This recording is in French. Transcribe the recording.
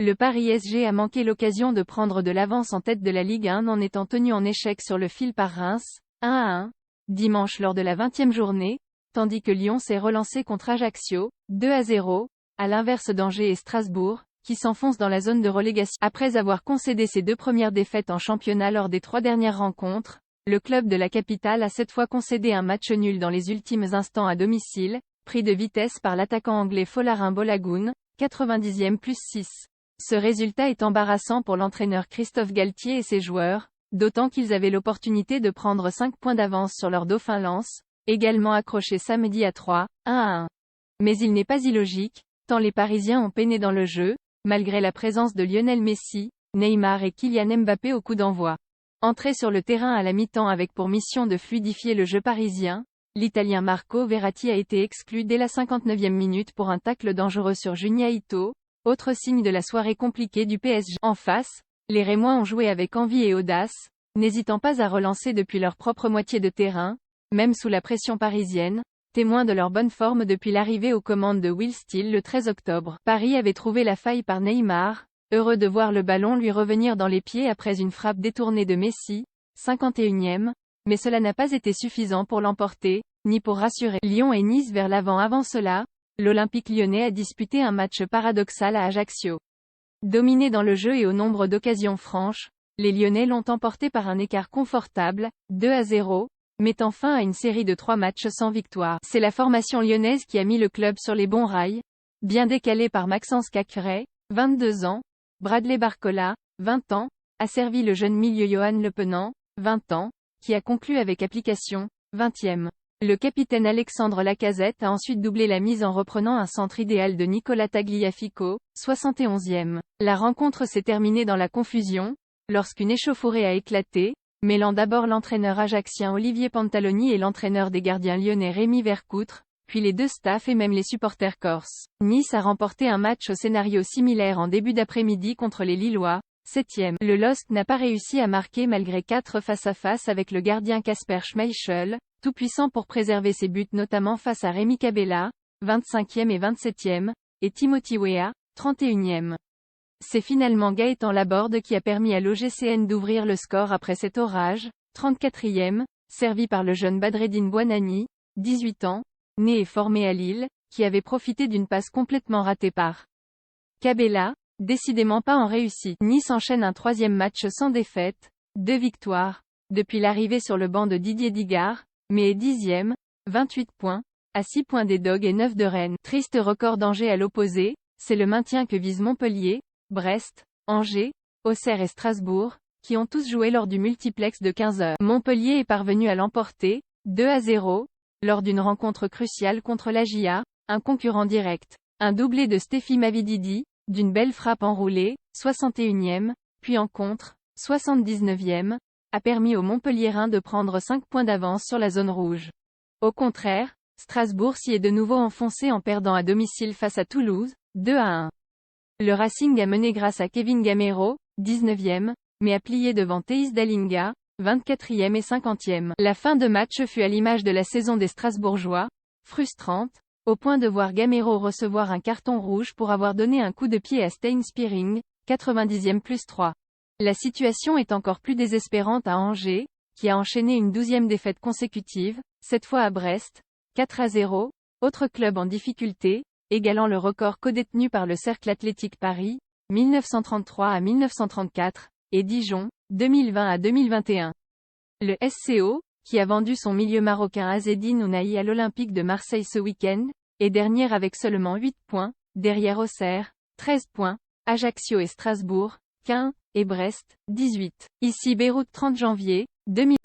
Le Paris SG a manqué l'occasion de prendre de l'avance en tête de la Ligue 1 en étant tenu en échec sur le fil par Reims, 1-1, dimanche lors de la 20e journée, tandis que Lyon s'est relancé contre Ajaccio, 2-0, à l'inverse d'Angers et Strasbourg, qui s'enfoncent dans la zone de relégation. Après avoir concédé ses 2 premières défaites en championnat lors des 3 dernières rencontres, le club de la capitale a cette fois concédé un match nul dans les ultimes instants à domicile, pris de vitesse par l'attaquant anglais Folarin Balogun, 90e plus 6. Ce résultat est embarrassant pour l'entraîneur Christophe Galtier et ses joueurs, d'autant qu'ils avaient l'opportunité de prendre 5 points d'avance sur leur dauphin Lens, également accroché samedi à 3-1. Mais il n'est pas illogique, tant les Parisiens ont peiné dans le jeu, malgré la présence de Lionel Messi, Neymar et Kylian Mbappé au coup d'envoi. Entré sur le terrain à la mi-temps avec pour mission de fluidifier le jeu parisien, l'Italien Marco Verratti a été exclu dès la 59e minute pour un tacle dangereux sur Junya Ito, autre signe de la soirée compliquée du PSG. En face, les Rémois ont joué avec envie et audace, n'hésitant pas à relancer depuis leur propre moitié de terrain, même sous la pression parisienne, témoin de leur bonne forme depuis l'arrivée aux commandes de Will Steele le 13 octobre. Paris avait trouvé la faille par Neymar, heureux de voir le ballon lui revenir dans les pieds après une frappe détournée de Messi, 51e, mais cela n'a pas été suffisant pour l'emporter, ni pour rassurer Lyon et Nice vers l'avant. Avant cela, l'Olympique lyonnais a disputé un match paradoxal à Ajaccio. Dominé dans le jeu et au nombre d'occasions franches, les Lyonnais l'ont emporté par un écart confortable, 2-0, mettant fin à une série de 3 matchs sans victoire. C'est la formation lyonnaise qui a mis le club sur les bons rails, bien décalé par Maxence Cacré, 22 ans, Bradley Barcola, 20 ans, a servi le jeune milieu Johan Le Penant, 20 ans, qui a conclu avec application, 20e. Le capitaine Alexandre Lacazette a ensuite doublé la mise en reprenant un centre idéal de Nicolas Tagliafico, 71e. La rencontre s'est terminée dans la confusion, lorsqu'une échauffourée a éclaté, mêlant d'abord l'entraîneur ajaccien Olivier Pantaloni et l'entraîneur des gardiens lyonnais Rémi Vercoutre, puis les 2 staffs et même les supporters corses. Nice a remporté un match au scénario similaire en début d'après-midi contre les Lillois, 7e. Le LOSC n'a pas réussi à marquer malgré 4 face-à-face avec le gardien Kasper Schmeichel, tout puissant pour préserver ses buts notamment face à Rémi Cabella, 25e et 27e, et Timothy Weah, 31e. C'est finalement Gaëtan Laborde qui a permis à l'OGCN d'ouvrir le score après cet orage, 34e, servi par le jeune Badreddine Bouanani, 18 ans, né et formé à Lille, qui avait profité d'une passe complètement ratée par Cabella, décidément pas en réussite. Nice enchaîne un 3e match sans défaite, 2 victoires, depuis l'arrivée sur le banc de Didier Digard, mais est 10e, 28 points, à 6 points des Dogs et 9 de Rennes. Triste record d'Angers à l'opposé, c'est le maintien que visent Montpellier, Brest, Angers, Auxerre et Strasbourg, qui ont tous joué lors du multiplex de 15 heures. Montpellier est parvenu à l'emporter, 2-0, lors d'une rencontre cruciale contre l'AJA, un concurrent direct. Un doublé de Stéphie Mavididi, d'une belle frappe enroulée, 61e, puis en contre, 79e, a permis aux Montpelliérains de prendre 5 points d'avance sur la zone rouge. Au contraire, Strasbourg s'y est de nouveau enfoncé en perdant à domicile face à Toulouse, 2-1. Le Racing a mené grâce à Kevin Gamero, 19e, mais a plié devant Theis Dalinga, 24e et 50e. La fin de match fut à l'image de la saison des Strasbourgeois, frustrante, au point de voir Gamero recevoir un carton rouge pour avoir donné un coup de pied à Stein Spearing, 90e plus 3. La situation est encore plus désespérante à Angers, qui a enchaîné une 12e défaite consécutive, cette fois à Brest, 4-0, autre club en difficulté, égalant le record codétenu par le Cercle Athlétique Paris, 1933 à 1934, et Dijon, 2020 à 2021. Le SCO, qui a vendu son milieu marocain Azzedine Ounahi à l'Olympique de Marseille ce week-end, est dernière avec seulement 8 points, derrière Auxerre, 13 points, Ajaccio et Strasbourg, 15, et Brest, 18. Ici Beyrouth 30 janvier, 2000.